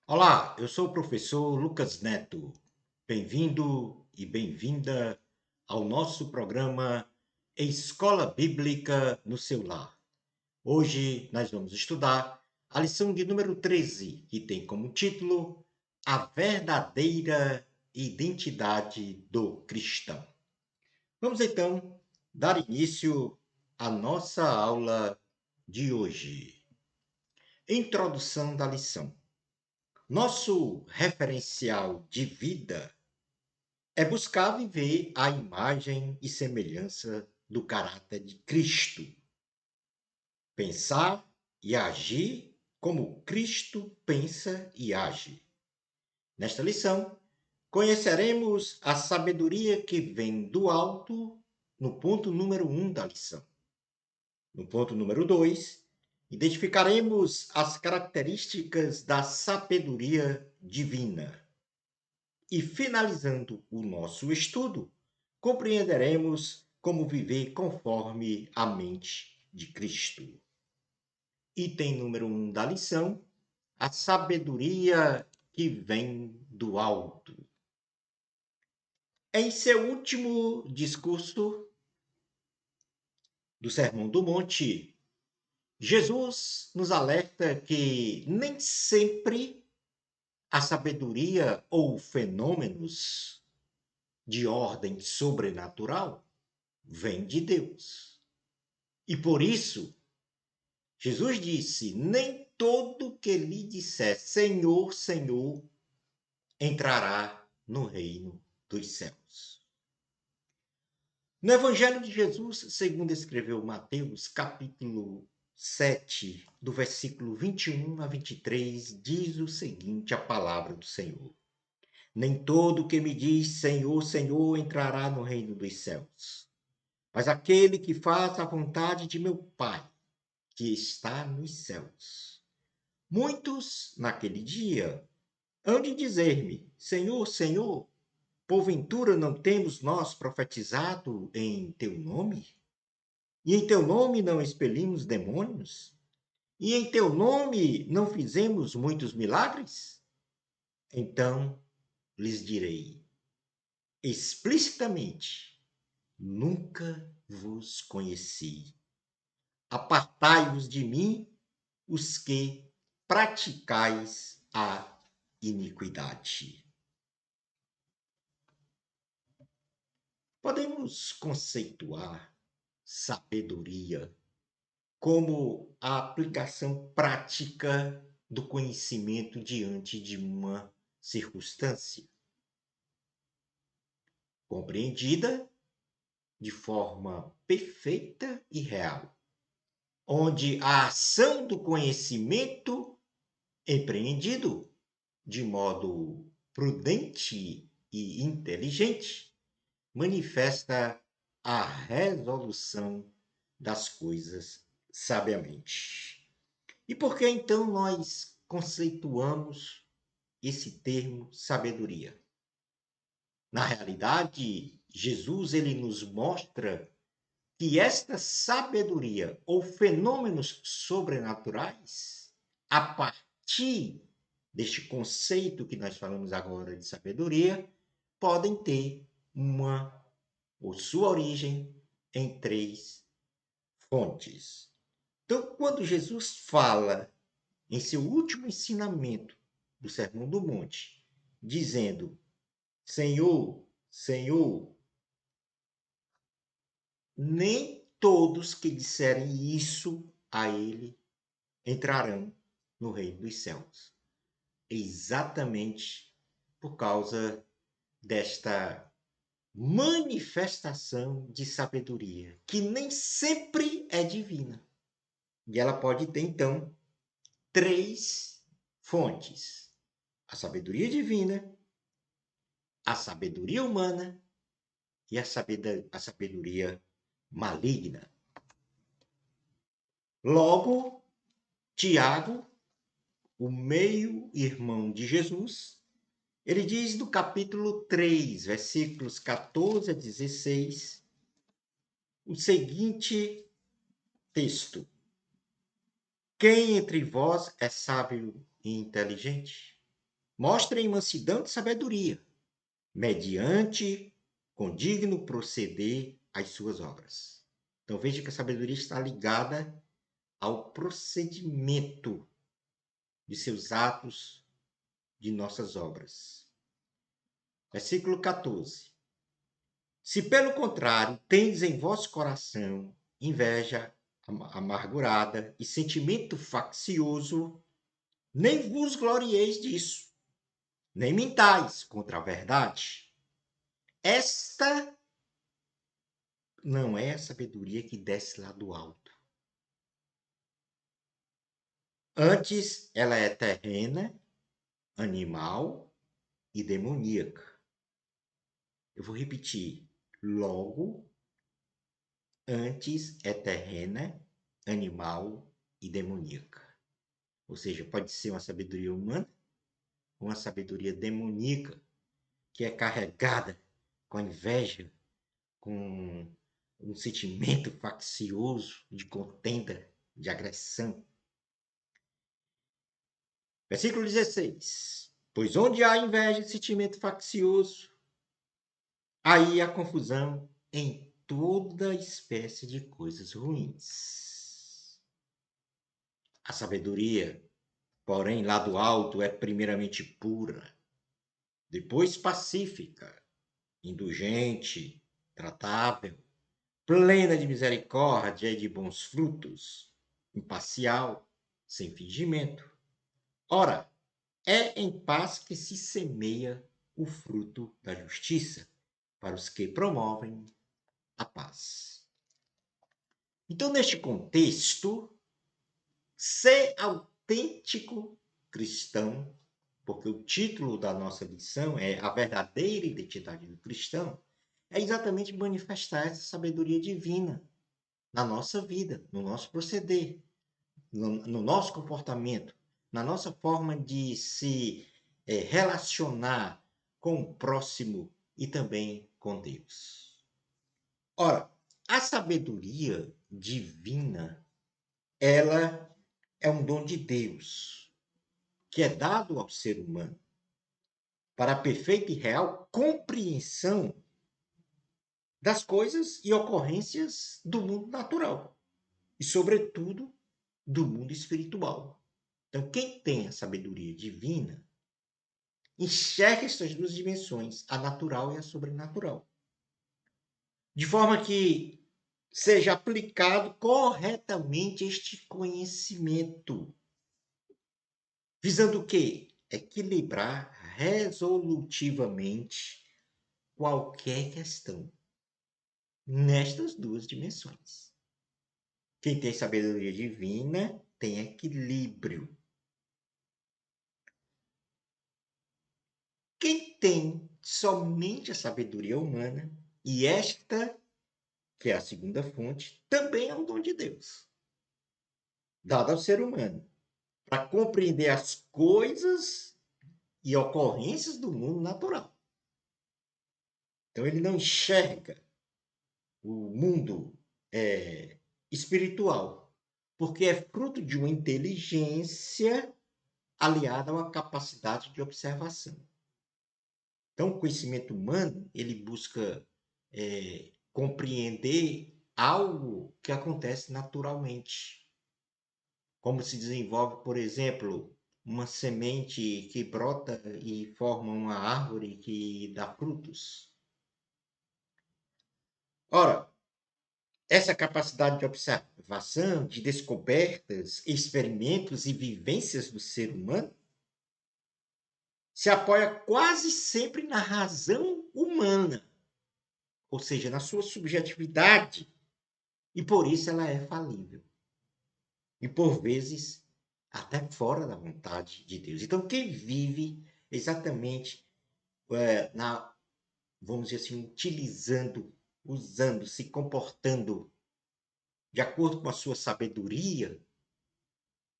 Olá, eu sou o professor Lucas Neto. Bem-vindo e bem-vinda ao nosso programa Escola Bíblica no seu lar. Hoje nós vamos estudar a lição de número 13, que tem como título A Verdadeira Identidade do Cristão. Vamos então dar início à nossa aula de hoje. Introdução da lição. Nosso referencial de vida é buscar viver a imagem e semelhança do caráter de Cristo. Pensar e agir como Cristo pensa e age. Nesta lição, conheceremos a sabedoria que vem do alto no ponto número 1 da lição. No ponto número 2, identificaremos as características da sabedoria divina. E finalizando o nosso estudo, compreenderemos como viver conforme a mente de Cristo. Item número 1 da lição: a sabedoria que vem do alto. Em seu último discurso do Sermão do Monte, Jesus nos alerta que nem sempre a sabedoria ou fenômenos de ordem sobrenatural vem de Deus. E por isso, Jesus disse: nem todo que lhe disser Senhor, Senhor, entrará no reino dos céus. No Evangelho de Jesus, segundo escreveu Mateus, capítulo 7, do versículo 21 a 23, diz o seguinte: a palavra do Senhor. Nem todo que me diz Senhor, Senhor, entrará no reino dos céus, mas aquele que faz a vontade de meu Pai, que está nos céus. Muitos, naquele dia, hão de dizer-me: Senhor, Senhor, porventura não temos nós profetizado em teu nome? E em teu nome não expelimos demônios? E em teu nome não fizemos muitos milagres? Então lhes direi explicitamente: nunca vos conheci. Apartai-vos de mim, os que praticais a iniquidade. Podemos conceituar sabedoria como a aplicação prática do conhecimento diante de uma circunstância, compreendida de forma perfeita e real, onde a ação do conhecimento empreendido de modo prudente e inteligente manifesta a resolução das coisas sabiamente. E por que então nós conceituamos esse termo sabedoria? Na realidade, Jesus ele nos mostra que esta sabedoria ou fenômenos sobrenaturais, a partir deste conceito que nós falamos agora de sabedoria, podem ter uma ou sua origem em três fontes. Então, quando Jesus fala em seu último ensinamento do Sermão do Monte, dizendo: Senhor, Senhor, nem todos que disserem isso a ele entrarão no reino dos céus. Exatamente por causa desta manifestação de sabedoria, que nem sempre é divina. E ela pode ter, então, três fontes: a sabedoria divina, a sabedoria humana e a sabedoria maligna. Logo, Tiago, o meio-irmão de Jesus, ele diz no capítulo 3, versículos 14 a 16, o seguinte texto: quem entre vós é sábio e inteligente? mostrem mansidão de sabedoria, mediante condigno proceder às suas obras. Então veja que a sabedoria está ligada ao procedimento de seus atos, de nossas obras. Versículo 14. Se pelo contrário tendes em vosso coração inveja amargurada e sentimento faccioso, nem vos glorieis disso, nem mintais contra a verdade. Esta não é a sabedoria que desce lá do alto. Antes, ela é terrena, animal e demoníaca. Eu vou repetir. Logo, antes é terrena, animal e demoníaca. Ou seja, pode ser uma sabedoria humana ou uma sabedoria demoníaca, que é carregada com a inveja, com um sentimento faccioso de contenda, de agressão. Versículo 16. Pois onde há inveja e sentimento faccioso, aí há confusão em toda espécie de coisas ruins. A sabedoria, porém, lá do alto é primeiramente pura, depois pacífica, indulgente, tratável, plena de misericórdia e de bons frutos, imparcial, sem fingimento. Ora, é em paz que se semeia o fruto da justiça para os que promovem a paz. Então, neste contexto, ser autêntico cristão, porque o título da nossa lição é A Verdadeira Identidade do Cristão, é exatamente manifestar essa sabedoria divina na nossa vida, no nosso proceder, no nosso comportamento, na nossa forma de se relacionar com o próximo e também com Deus. Ora, a sabedoria divina, ela é um dom de Deus, que é dado ao ser humano para a perfeita e real compreensão das coisas e ocorrências do mundo natural e, sobretudo, do mundo espiritual. Então, quem tem a sabedoria divina enxerga essas duas dimensões, a natural e a sobrenatural, de forma que seja aplicado corretamente este conhecimento, visando o quê? Equilibrar resolutivamente qualquer questão nestas duas dimensões. Quem tem sabedoria divina tem equilíbrio. Quem tem somente a sabedoria humana, e esta, que é a segunda fonte, também é um dom de Deus, dado ao ser humano, para compreender as coisas e ocorrências do mundo natural. Então, ele não enxerga o mundo espiritual, porque é fruto de uma inteligência aliada a uma capacidade de observação. Então, o conhecimento humano, ele busca compreender algo que acontece naturalmente. Como se desenvolve, por exemplo, uma semente que brota e forma uma árvore que dá frutos. Ora, essa capacidade de observação, de descobertas, experimentos e vivências do ser humano se apoia quase sempre na razão humana, ou seja, na sua subjetividade, e por isso ela é falível. E por vezes até fora da vontade de Deus. Então, quem vive exatamente vamos dizer assim, utilizando, usando, se comportando de acordo com a sua sabedoria,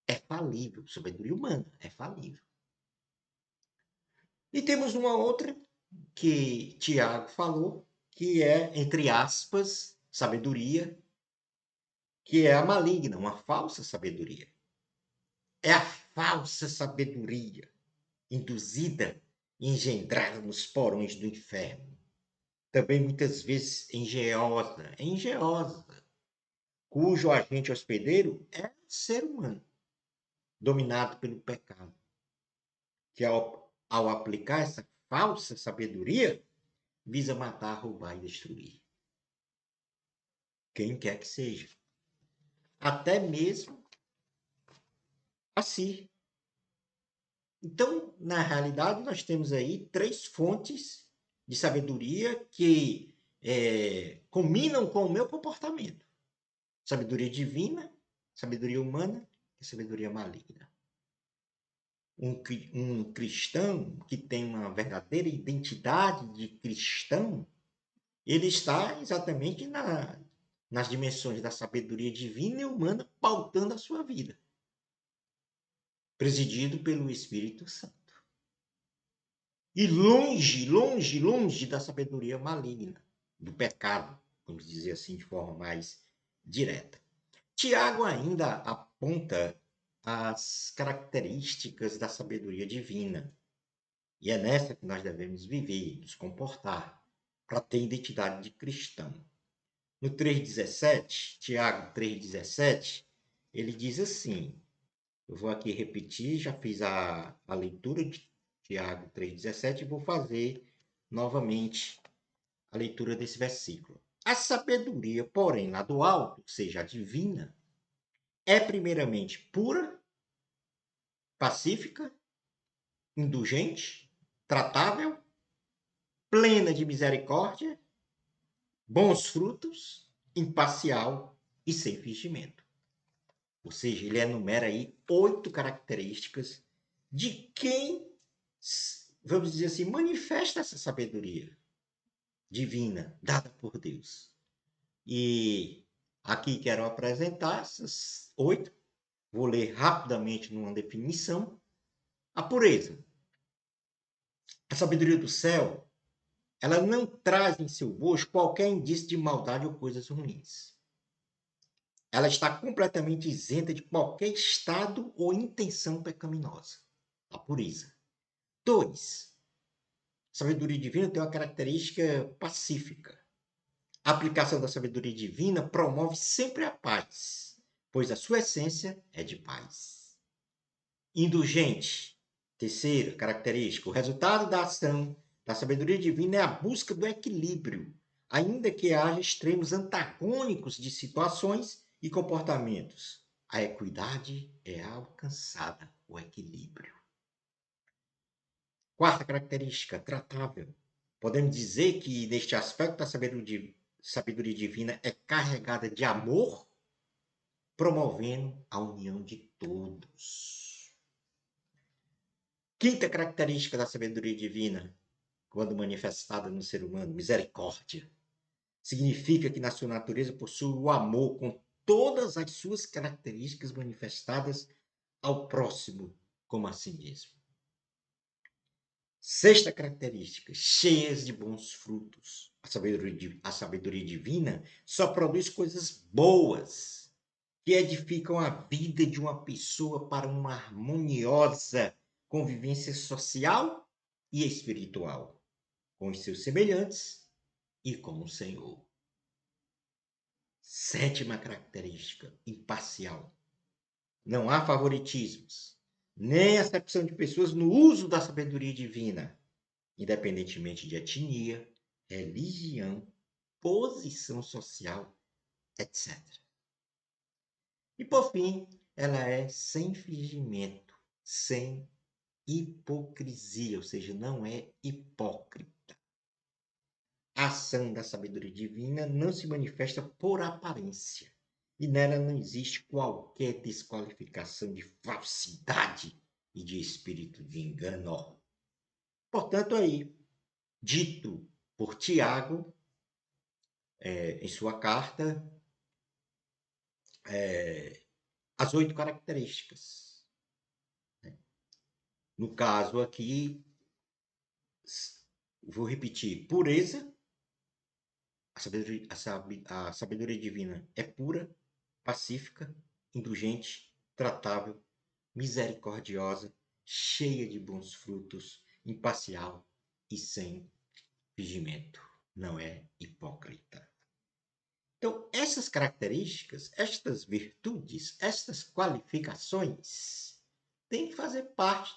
é falível. Sabedoria humana é falível. E temos uma outra que Tiago falou, que é, entre aspas, sabedoria, que é a maligna, uma falsa sabedoria. É a falsa sabedoria. induzida e engendrada nos porões do inferno. Também muitas vezes engenhosa, cujo agente hospedeiro é o ser humano, dominado pelo pecado, que ao aplicar essa falsa sabedoria, visa matar, roubar e destruir. Quem quer que seja. Até mesmo a si. Então, na realidade, nós temos aí três fontes de sabedoria que combinam com o meu comportamento: sabedoria divina, sabedoria humana e sabedoria maligna. Um cristão que tem uma verdadeira identidade de cristão, ele está exatamente nas dimensões da sabedoria divina e humana, pautando a sua vida, presidido pelo Espírito Santo. E longe, longe, longe da sabedoria maligna, do pecado, vamos dizer assim, de forma mais direta. Tiago ainda aponta as características da sabedoria divina. E é nessa que nós devemos viver, nos comportar, para ter identidade de cristão. No 3,17, Tiago 3,17, ele diz assim, eu vou aqui repetir, já fiz a leitura de Tiago 3,17 e vou fazer novamente a leitura desse versículo. A sabedoria, porém, lá do alto, seja a divina, é primeiramente pura, pacífica, indulgente, tratável, plena de misericórdia, bons frutos, imparcial e sem fingimento. Ou seja, ele enumera aí 8 características de quem, vamos dizer assim, manifesta essa sabedoria divina dada por Deus. E aqui quero apresentar essas 8. Vou ler rapidamente numa definição. A pureza. A sabedoria do céu, ela não traz em seu bojo qualquer indício de maldade ou coisas ruins. Ela está completamente isenta de qualquer estado ou intenção pecaminosa. A pureza. 2. A sabedoria divina tem uma característica pacífica. A aplicação da sabedoria divina promove sempre a paz, pois a sua essência é de paz. Indulgente. Terceira característica. O resultado da ação da sabedoria divina é a busca do equilíbrio, ainda que haja extremos antagônicos de situações e comportamentos. A equidade é alcançada, o equilíbrio. Quarta característica, tratável. Podemos dizer que, neste aspecto, a sabedoria divina é carregada de amor, promovendo a união de todos. Quinta característica da sabedoria divina, quando manifestada no ser humano, misericórdia. Significa que na sua natureza possui o amor com todas as suas características manifestadas ao próximo como a si mesmo. Sexta característica, cheias de bons frutos. A sabedoria divina só produz coisas boas, que edificam a vida de uma pessoa para uma harmoniosa convivência social e espiritual, com os seus semelhantes e com o Senhor. Sétima característica, imparcial. Não há favoritismos, nem acepção de pessoas no uso da sabedoria divina, independentemente de etnia, religião, posição social, etc. E, por fim, ela é sem fingimento, sem hipocrisia, ou seja, não é hipócrita. A ação da sabedoria divina não se manifesta por aparência, e nela não existe qualquer desqualificação de falsidade e de espírito de engano. Portanto, aí, dito por Tiago, em sua carta, as 8 características. No caso aqui, vou repetir, pureza, a sabedoria divina é pura, pacífica, indulgente, tratável, misericordiosa cheia de bons frutos, imparcial e sem fingimento. Não é hipócrita. Então, essas características, estas virtudes, estas qualificações têm que fazer parte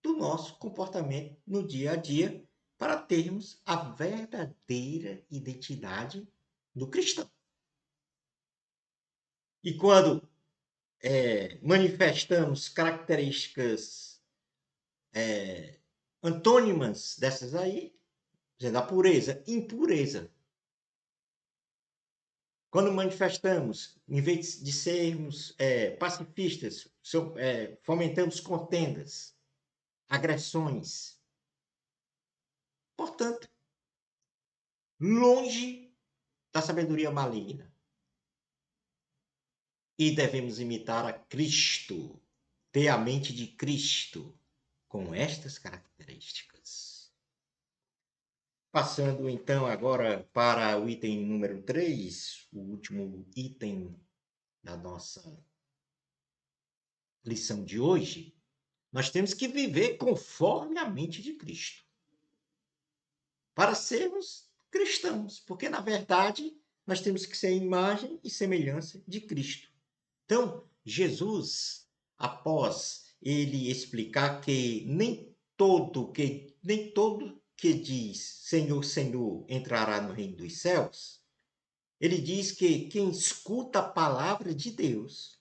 do nosso comportamento no dia a dia para termos a verdadeira identidade do cristão. E quando manifestamos características antônimas dessas aí, dizendo a pureza, impureza. Quando manifestamos, em vez de sermos pacifistas, fomentamos contendas, agressões. Portanto, longe da sabedoria maligna. E devemos imitar a Cristo, ter a mente de Cristo, com estas características. Passando então agora para o item número 3, o último item da nossa lição de hoje, nós temos que viver conforme a mente de Cristo. Para sermos cristãos, porque na verdade nós temos que ser imagem e semelhança de Cristo. Então, Jesus, após ele explicar que nem todo que diz Senhor, Senhor entrará no reino dos céus, ele diz que quem escuta a palavra de Deus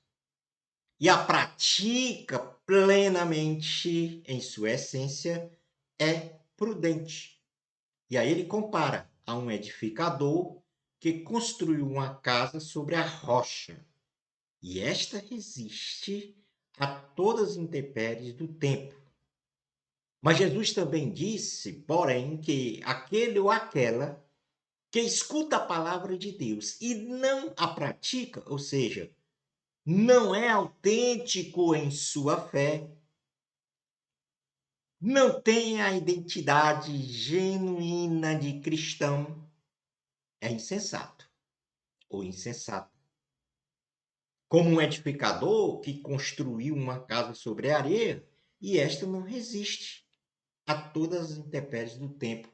e a pratica plenamente em sua essência é prudente. E aí ele compara a um edificador que construiu uma casa sobre a rocha. E esta resiste a todas as intempéries do tempo. Mas Jesus também disse, porém, que aquele ou aquela que escuta a palavra de Deus e não a pratica, ou seja, não é autêntico em sua fé, não tem a identidade genuína de cristão, é insensato ou insensata. Como um edificador que construiu uma casa sobre a areia, e esta não resiste a todas as intempéries do tempo,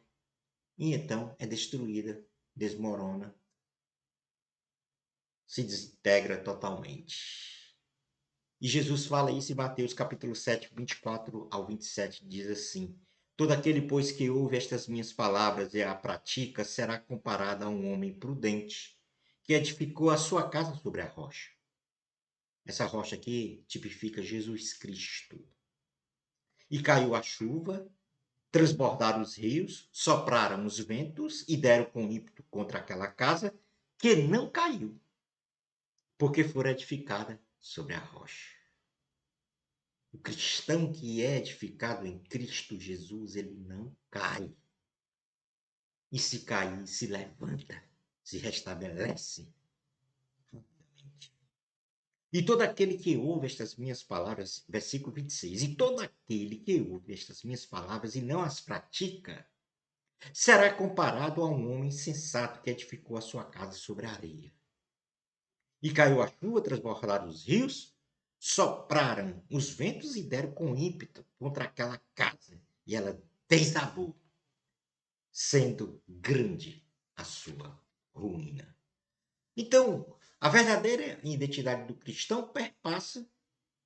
e então é destruída, desmorona, se desintegra totalmente. E Jesus fala isso em Mateus capítulo 7, 24 ao 27, diz assim: todo aquele, pois, que ouve estas minhas palavras e a pratica, será comparado a um homem prudente, que edificou a sua casa sobre a rocha. Essa rocha aqui tipifica Jesus Cristo. E caiu a chuva, transbordaram os rios, sopraram os ventos e deram com ímpeto contra aquela casa, que não caiu, porque fora edificada sobre a rocha. O cristão que é edificado em Cristo Jesus, ele não cai. E se cair, se levanta, se restabelece. E todo aquele que ouve estas minhas palavras, versículo 26, e todo aquele que ouve estas minhas palavras e não as pratica, será comparado a um homem sensato que edificou a sua casa sobre a areia. E caiu a chuva, transbordaram os rios, sopraram os ventos e deram com ímpeto contra aquela casa, e ela desabou, sendo grande a sua ruína. Então, a verdadeira identidade do cristão perpassa,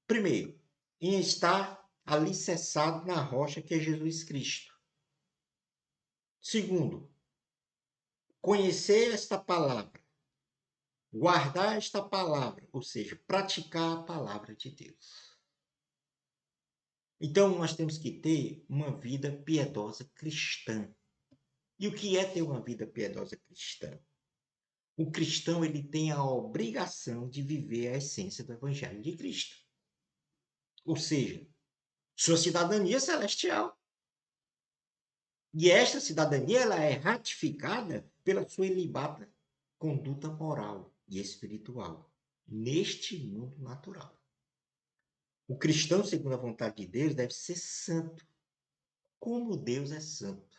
primeiro, em estar alicerçado na rocha que é Jesus Cristo. Segundo, conhecer esta palavra, guardar esta palavra, ou seja, praticar a palavra de Deus. Então, nós temos que ter uma vida piedosa cristã. E o que é ter uma vida piedosa cristã? O cristão, ele tem a obrigação de viver a essência do Evangelho de Cristo. Ou seja, sua cidadania celestial. E esta cidadania ela é ratificada pela sua ilibada conduta moral e espiritual neste mundo natural. O cristão, segundo a vontade de Deus, deve ser santo, como Deus é santo.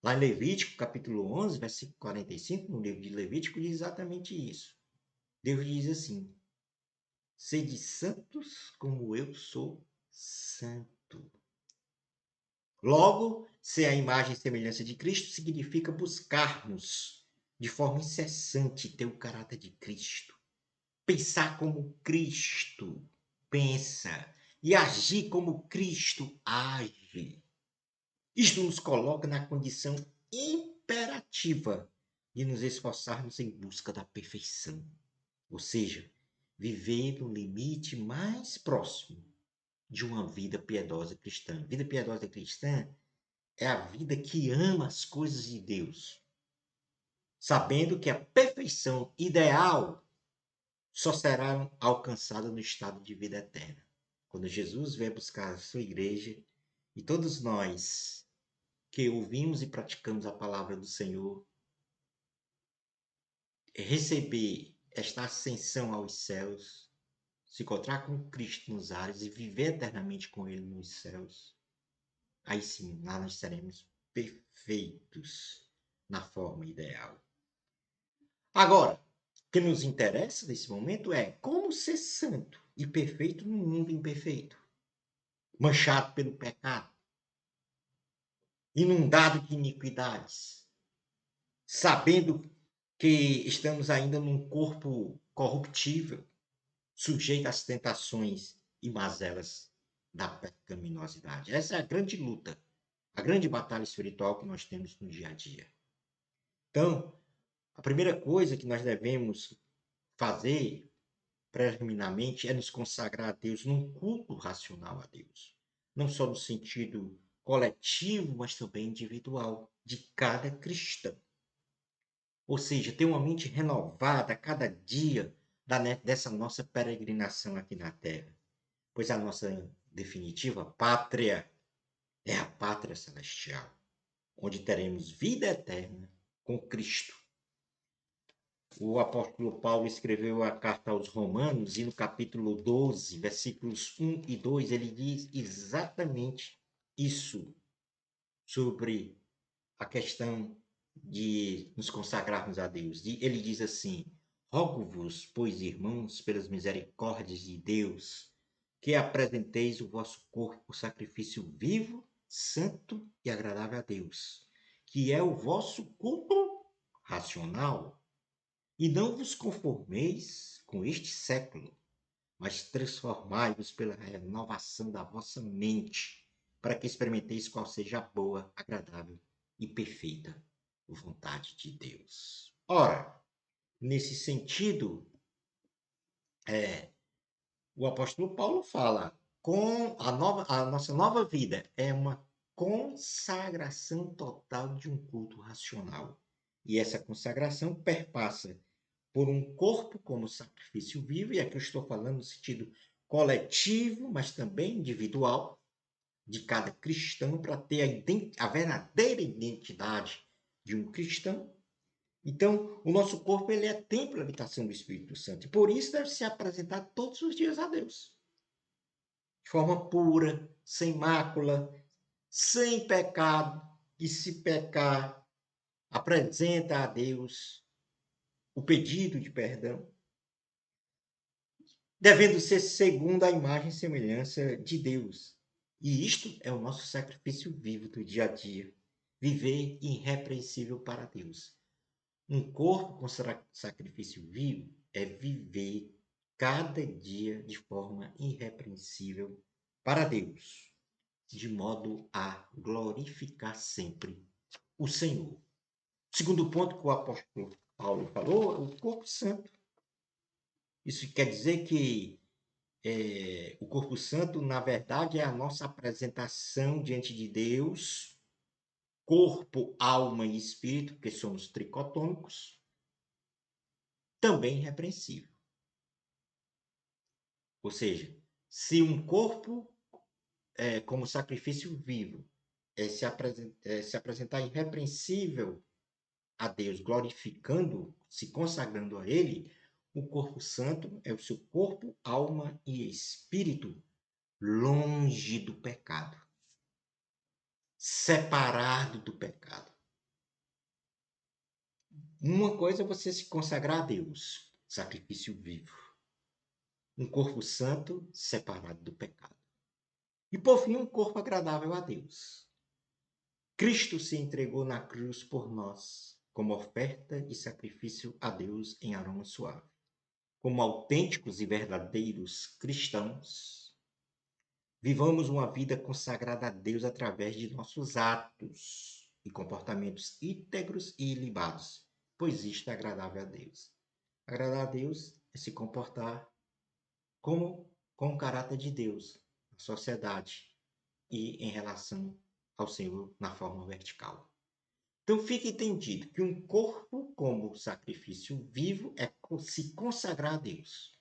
Lá em Levítico, capítulo 11, versículo 45, no livro de Levítico, diz exatamente isso. Deus diz assim: sede santos como eu sou santo. Logo, ser a imagem e semelhança de Cristo significa buscarmos de forma incessante ter o caráter de Cristo, pensar como Cristo pensa e agir como Cristo age. Isto nos coloca na condição imperativa de nos esforçarmos em busca da perfeição, ou seja, viver no limite mais próximo de uma vida piedosa cristã. Vida piedosa cristã é a vida que ama as coisas de Deus, sabendo que a perfeição ideal só será alcançada no estado de vida eterna. Quando Jesus vier buscar a sua igreja e todos nós que ouvimos e praticamos a palavra do Senhor, receber esta ascensão aos céus, se encontrar com Cristo nos ares e viver eternamente com Ele nos céus, aí sim, lá nós seremos perfeitos na forma ideal. Agora, o que nos interessa nesse momento é como ser santo e perfeito num mundo imperfeito, manchado pelo pecado, inundado de iniquidades, sabendo que estamos ainda num corpo corruptível, sujeito às tentações e mazelas da pecaminosidade. Essa é a grande luta, a grande batalha espiritual que nós temos no dia a dia. Então, a primeira coisa que nós devemos fazer preliminarmente é nos consagrar a Deus num culto racional a Deus. Não só no sentido coletivo, mas também individual, de cada cristão. Ou seja, ter uma mente renovada a cada dia dessa nossa peregrinação aqui na Terra. Pois a nossa definitiva pátria é a pátria celestial, onde teremos vida eterna com Cristo. O apóstolo Paulo escreveu a carta aos Romanos e no capítulo 12, versículos 1 e 2, ele diz exatamente isso sobre a questão de nos consagrarmos a Deus. Ele diz assim: rogo-vos, pois, irmãos, pelas misericórdias de Deus, que apresenteis o vosso corpo por sacrifício vivo, santo e agradável a Deus, que é o vosso culto racional. E não vos conformeis com este século, mas transformai-vos pela renovação da vossa mente, para que experimenteis qual seja a boa, agradável e perfeita vontade de Deus. Ora, nesse sentido, o apóstolo Paulo fala com a nossa nova vida é uma consagração total de um culto racional. E essa consagração perpassa por um corpo como sacrifício vivo, e aqui eu estou falando no sentido coletivo, mas também individual, de cada cristão, para ter a verdadeira identidade de um cristão. Então, o nosso corpo ele é templo da habitação do Espírito Santo, e por isso deve se apresentar todos os dias a Deus, de forma pura, sem mácula, sem pecado, e se pecar, apresenta a Deus o pedido de perdão, devendo ser segundo a imagem e semelhança de Deus. E isto é o nosso sacrifício vivo do dia a dia, viver irrepreensível para Deus. Um corpo com sacrifício vivo é viver cada dia de forma irrepreensível para Deus, de modo a glorificar sempre o Senhor. Segundo ponto que o apóstolo Paulo falou, é o corpo santo. Isso quer dizer que o corpo santo, na verdade, é a nossa apresentação diante de Deus, corpo, alma e espírito, porque somos tricotômicos, também irrepreensível. Ou seja, se um corpo como sacrifício vivo se apresentar irrepreensível a Deus, glorificando, se consagrando a Ele, o corpo santo é o seu corpo, alma e espírito longe do pecado, separado do pecado. Uma coisa é você se consagrar a Deus, sacrifício vivo. Um corpo santo separado do pecado. E, por fim, um corpo agradável a Deus. Cristo se entregou na cruz por nós, como oferta e sacrifício a Deus em aroma suave. Como autênticos e verdadeiros cristãos, vivamos uma vida consagrada a Deus através de nossos atos e comportamentos íntegros e ilibados, pois isto é agradável a Deus. Agradar a Deus é se comportar como com o caráter de Deus na sociedade e em relação ao Senhor na forma vertical. Então fique entendido que um corpo como sacrifício vivo é se consagrar a Deus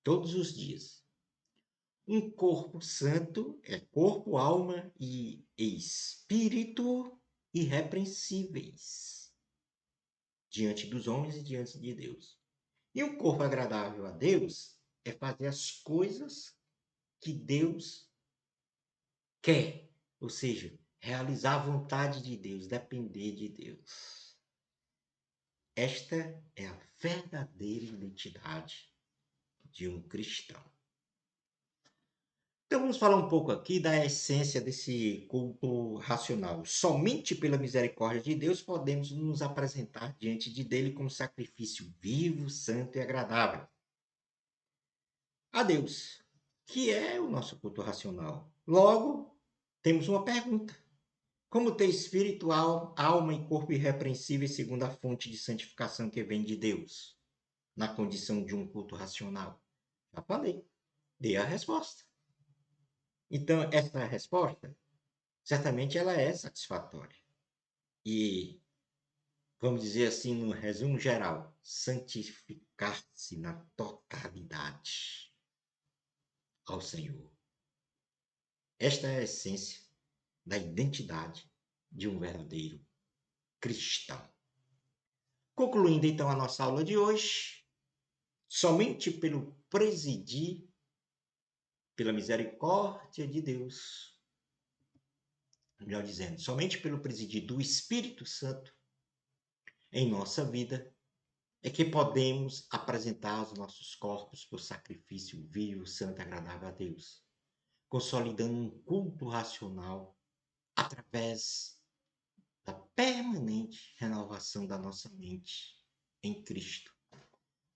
todos os dias. Um corpo santo é corpo, alma e espírito irrepreensíveis diante dos homens e diante de Deus. E um corpo agradável a Deus é fazer as coisas que Deus quer, ou seja, realizar a vontade de Deus, depender de Deus. Esta é a verdadeira identidade de um cristão. Então vamos falar um pouco aqui da essência desse culto racional. Somente pela misericórdia de Deus podemos nos apresentar diante de dele como sacrifício vivo, santo e agradável a Deus, que é o nosso culto racional. Logo, temos uma pergunta: como ter espírito, alma e corpo irrepreensíveis segundo a fonte de santificação que vem de Deus, na condição de um culto racional? Já falei, dei a resposta. Então, essa resposta, certamente ela é satisfatória. E, vamos dizer assim, no resumo geral, santificar-se na totalidade ao Senhor. Esta é a essência da identidade de um verdadeiro cristão. Concluindo então a nossa aula de hoje, somente pelo presidir, pela misericórdia de Deus, melhor dizendo, somente pelo presidir do Espírito Santo em nossa vida, é que podemos apresentar os nossos corpos por sacrifício vivo, santo e agradável a Deus, consolidando um culto racional através da permanente renovação da nossa mente em Cristo.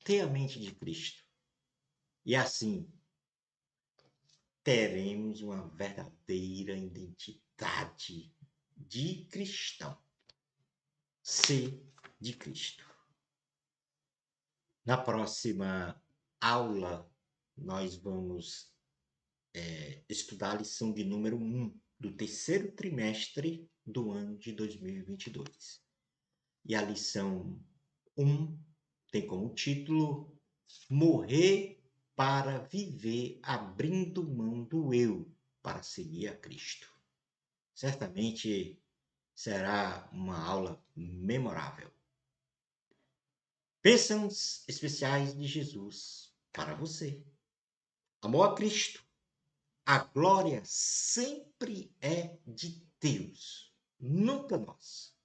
Ter a mente de Cristo. E assim, teremos uma verdadeira identidade de cristão. Ser de Cristo. Na próxima aula, nós vamos estudar a lição de número 1 do terceiro trimestre do ano de 2022. E a lição 1 tem como título Morrer para viver abrindo mão do eu para seguir a Cristo. Certamente será uma aula memorável. Bênçãos especiais de Jesus para você. Amor a Cristo. A glória sempre é de Deus, nunca nós.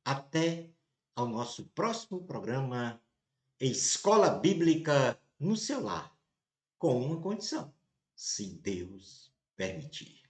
Até ao nosso próximo programa Escola Bíblica no seu lar, com uma condição, se Deus permitir.